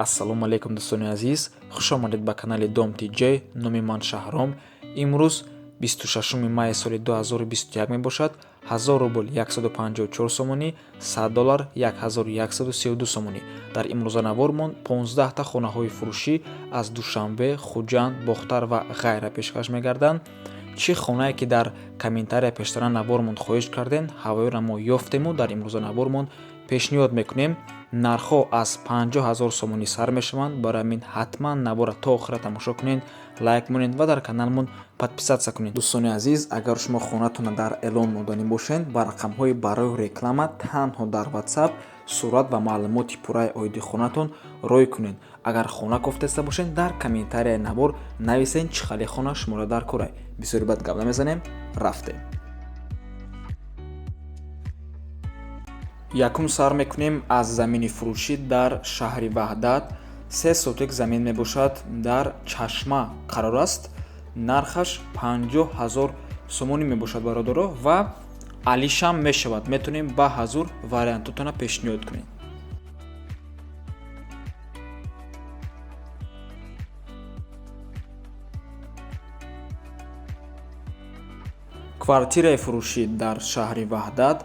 Ассалому алайкум дӯстони азиз, хуш омадед ба канали Dom TJ. Номи ман Шаҳром. Имрӯз 26 майи соли 2021 мебошад. 1000 рубл 154 сомонӣ, $100 1132 сомонӣ. Дар имрӯзанавормон 15 та хонаҳои фурӯшӣ аз Душанбе, Хуҷанд, Бохтар ва ғайра пешкаш мегарданд. чӣ хонае ки дар комментария пештара навормон хоҳиш кардем, ҳавоёра мо ёфтему. Дар имрӯзанавормон пешниҳод мекунем нархҳо аз 50 000 сомонӣ сар мешаванд. Барои ҳамин ҳатман навора то охира тамошо кунед, лайк монед ва дар каналмон подписатсия кунед. дӯстони азиз, агар шумо хонатона дар эълон моданӣ бошед, ба рақамҳои барои реклама танҳо дар WhatsApp сурат ва маълумоти пурраи оиди хонатон рой кунед. Агар хона кофтеста бошед, дар комментарияи навор нависед чӣ хали хона шуморо дар корай. бисёри бад гап намезанем, рафтем. якум сар мекунем аз замини фурӯшӣ дар шаҳри Ваҳдат. 3 сотик замин мебошад, дар Чашма қарор аст. нархаш 50 000 сомонӣ мебошад бародаро ва алишам мешавад. метонем ба ҳазур вариантотона пешниҳод кунем. квартираи фурӯшӣ дар шаҳри Ваҳдат.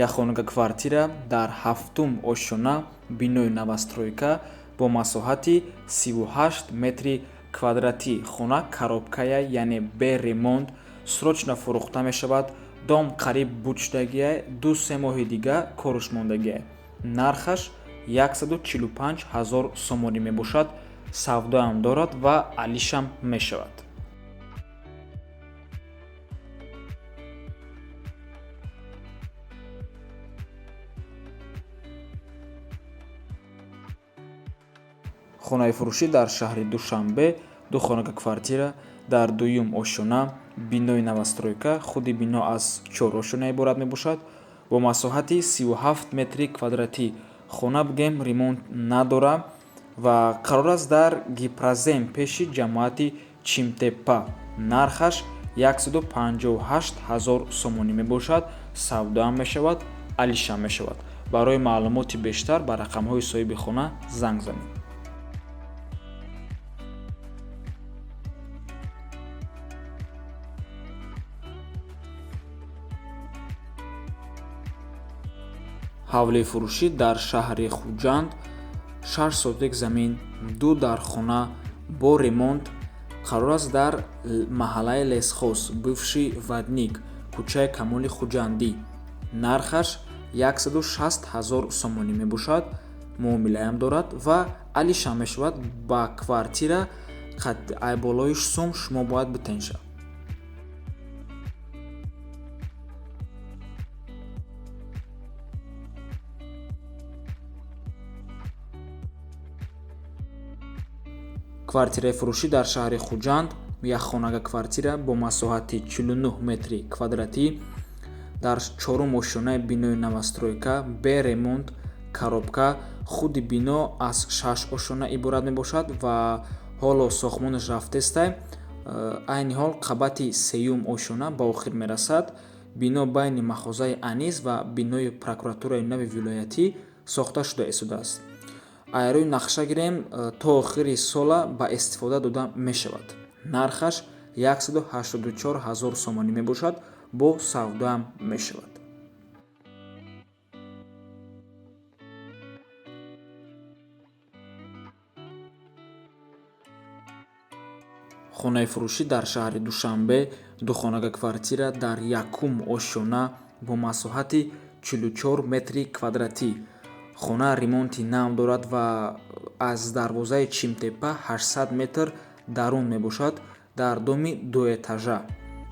як хонага квартира дар 7-ум ошона, бинои новостройка бо масоҳати 38 метри квадратӣ. хона коробкая, яъне бе ремонт, срочно фурӯхта мешавад. дом қариб буд шудагиае, 2-3 моҳи дига корш мондагиае. нархаш 145 000 сомонӣ мебошад. савдоам дорад ва алишам мешавад. хонаи фурӯшӣ дар шаҳри Душанбе. 2 хонага квартира дар 2-ум ошона, бинои новостройка. худи бино аз 4 ошона иборат мебошад бо масоҳати 37 метри квадратӣ. хона бигем ремонт надора ва қарор аст дар Гипразем пеши ҷамоати Чимтеппа. нархаш 158 000 сомонӣ мебошад. савдоам мешавад, алишам мешавад. барои маълумоти бештар ба рақамҳои соҳиби хона занг занед. ҳавлии фурӯшӣ дар шаҳри Хуҷанд. 6 сотик замин, 2 дар хона бо ремонт. қарор аст дар маҳаллаи Лесхоз, бывши Вадник, кӯчаи Камоли Хуҷандӣ. нархаш 160 000 сомонӣ мебошад. муомилаам дорад ва алишам мешавад. ба квартира болои сум шумо бояд битенша. квартираи фурӯшӣ дар шаҳри Хуҷанд. як хонага квартира бо масоҳати 49 метри квадратӣ дар 4-ум ошонаи бинои новостройка, бе ремонт, коробка. худи бино аз 6 ошона иборат мебошад ва ҳоло сохтмонаш рафтестай. айни ҳол қабати 3-ум ошона ба охир мерасад. бино байни махозаи Анис ва бинои прокуратураи нави вилоятӣ сохта шуда истодааст. айрои нақша гирем то охири сола ба истифода дода мешавад. нархаш 184 000 сомонӣ мебошад. бо савдоам мешавад. хонаи фурӯшӣ дар шаҳри Душанбе. 2 хонага квартира дар 1-ум ошона бо масоҳати 44 метри квадратӣ. хона ремонти нав дорад ва аз дарвозаи Чимтеппа 800 метр дарун мебошад. дар доми 2 этажа.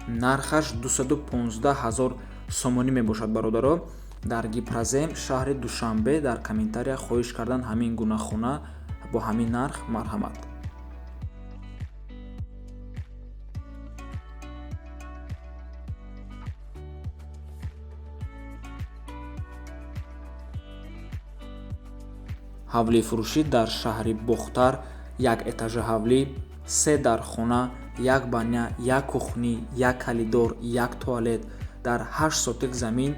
нархаш 215 000 сомонӣ мебошад бародаро. дар Гипразем, шаҳри Душанбе. дар комментария хоҳиш кардан ҳамин гуна хона бо ҳамин нарх. марҳамат. ҳавлии фурӯшӣ дар шаҳри Бохтар. 1 этажа ҳавлӣ, 3 дар хона, 1 баня, 1 кухнӣ, 1 калидор, 1 туалет дар 8 сотик замин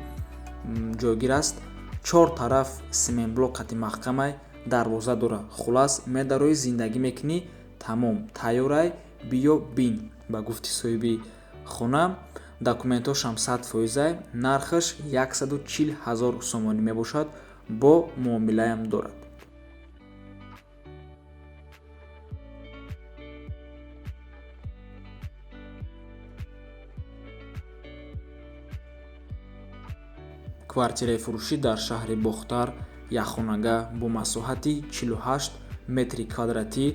ҷойгир аст. 4 тараф сементблок қати маҳкамай дарвоза дора. Хулас медарои зиндагӣ мекунӣ, тамом тайёрай, биё бин, ба гуфти соҳиби хона. Документҳошам 100%, нархаш 140 000 сомонӣ мебошад, бо муомилаям дорад. квартираи фурӯшӣ дар шаҳри Бохтар, якхонага бо масоҳати 48 метри квадратӣ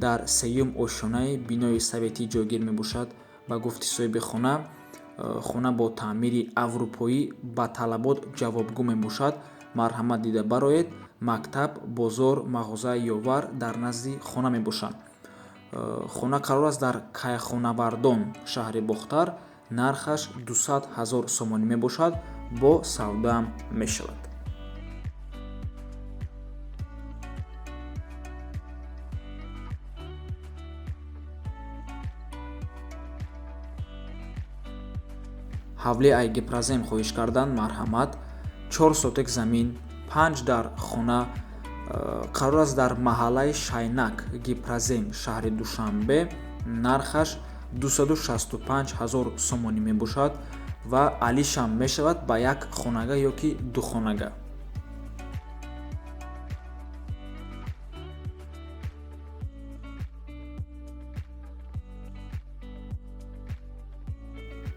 дар сеюм ошонаи бинои советӣ ҷойгир мебошад. Ба гуфти соҳиби хона, хона бо таъмири аврупоӣ ба талабот ҷавобгӯ мебошад. Марҳамат дида бароед. Мактаб, бозор, мағозаи ёвар дар назди хона мебошанд. хона қарор аст дар Кайхонавардон, шаҳри Бохтар. Нархаш 200 000 сомонӣ мебошад, бо савдоам мешавад. ҳавле айгипразем хоҳиш кардан, марҳамат. 4 сотик замин, 5 дар хона қарор аст дар маҳаллаи Шайнак, Гипразем, шаҳри Душанбе. Нархаш 265 000 сомонӣ мебошад ва алишам мешавад ба як хонага ё ки духонага.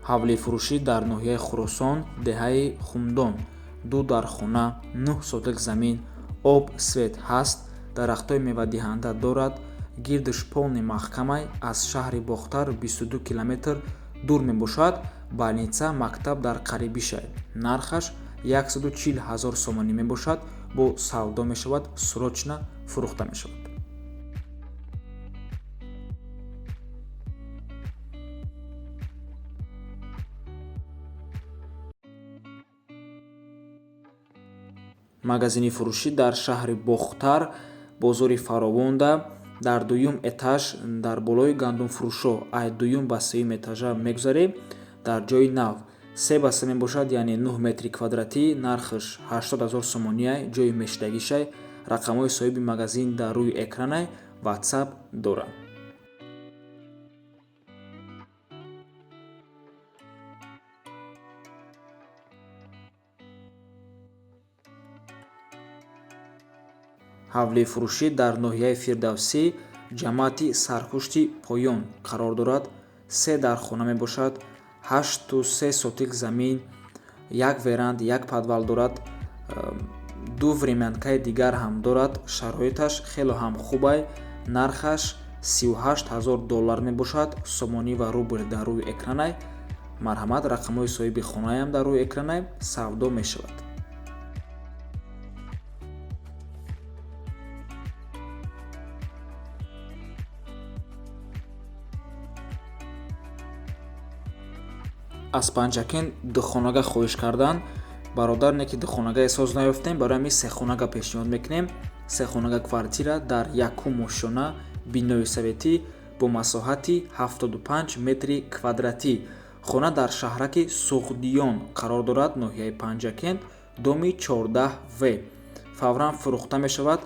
ҳавли фурӯшӣ дар ноҳияи Хуросон, деҳаи Хумдон. 2 дар хона, 9 сотик замин, об, свет ҳаст, дарахтҳои мевадиҳанда дорад. Гирдиш полни маҳкамай, аз шаҳри Бохтар 22 километр дур мебошад. Больница, мактаб дар қарибишай. Нархаш 140 000 сомонӣ мебошад, бо савдо мешавад, срочна фурӯхта мешавад. магазини фурӯшӣ дар шаҳри Бохтар, бозори Фаровонда, дар дуюм этаж дар болои гандумфурӯшо аз дуюм ба сеюм этажа мегузарем. Дар ҷои нав 3 ба 3 мебошад, яъне 9 метри квадратӣ. Нархаш 80 000 сомонияй, ҷои мешдагишай. рақамҳои соҳиби магазин дар рӯи экранай, ватсап дорам. ҳавли фурӯшӣ дар ноҳияи Фирдавсӣ, ҷамоати Сарпушти Поён қарор дорад. 3 дар хона мебошад, 8 сотик замин, 1 веранд, 1 подвал дорад. 2 времянкаи дигар ҳам дорад. Шароиташ хело ҳам хубай. Нархаш 38 000 доллар мебошад, сомонӣ ва рубл дар рӯи экранай. Марҳамат, рақамҳои соҳиби хонаям дар рӯи экранай, савдо мешавад. аз Панҷакент духонага хоҳиш кардан, бародарне ки духонага эҳсос наёфтем, барои ҳамин сехонага пешниҳод мекунем. Сехонага квартира дар якум ошона, бинои советӣ, бо масоҳати 75 метри квадратӣ. хона дар шаҳраки Суғдиён қарор дорад, ноҳияи Панҷакент, доми 14В. фавран фурӯхта мешавад.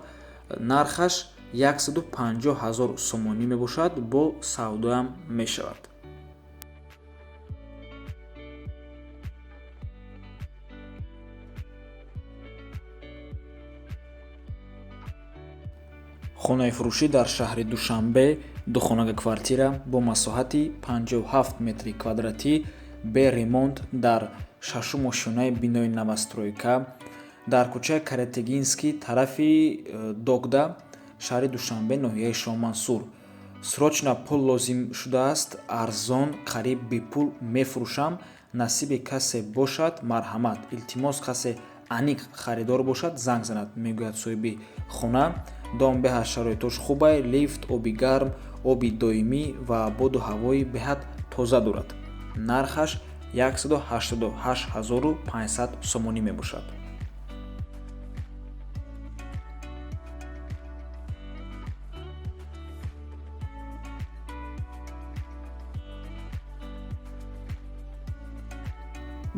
нархаш 150 000 сомонӣ мебошад, бо савдоам мешавад. хонаи фурӯшӣ дар шаҳри Душанбе, духонага квартира бо масоҳати 57 метри квадратӣ, бе ремонт, дар шашум ошонаи бинои новостройка, дар кӯчаи Каретегинский, тарафи Догда, шаҳри Душанбе, ноҳияи Шоҳмансур. срочна пул лозим шудааст, арзон, қариб бепул мефурӯшам. насиби касе бошад, марҳамат, илтимос касе аниқ харидор бошад, занг занад, мегӯяд соҳиби хона. дом беҳад шароитош хубай, лифт, оби гарм, оби доимӣ ва боду ҳавои беҳад тоза дорад. нархаш 188 500 сомонӣ мебошад.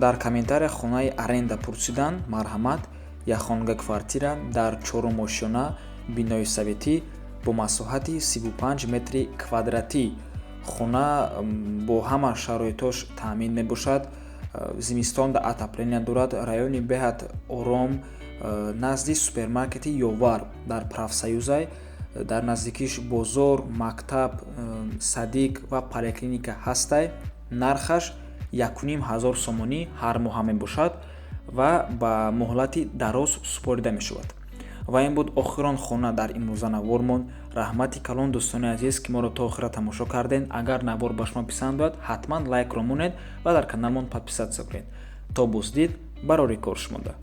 дар комментария хонаи аренда пурсидан, марҳамат, якхонага квартира дар 4 ошона, бинои советӣ бо масоҳати 35 метри квадратӣ. хона бо ҳама шароитош таъмин мебошад. зимистон отопления дорад. райони беҳад ором назди супермаркети ёвар дар профсоюзай, дар наздикиш бозор, мактаб, садик ва поликлиника ҳастай. нархаш 1500 сомонӣ ҳар моҳа мебошад ва ба муҳлати дароз супорида мешавад. ва ин буд охирон хона дар имрӯза Навормон. раҳмати калон дӯстони азиз ки моро то охира тамошо карден. агар навор ба шумо писанд ояд ҳатман лайкро монед ва дар каналмон подписатсия кунед. То буздид барори кор шумода.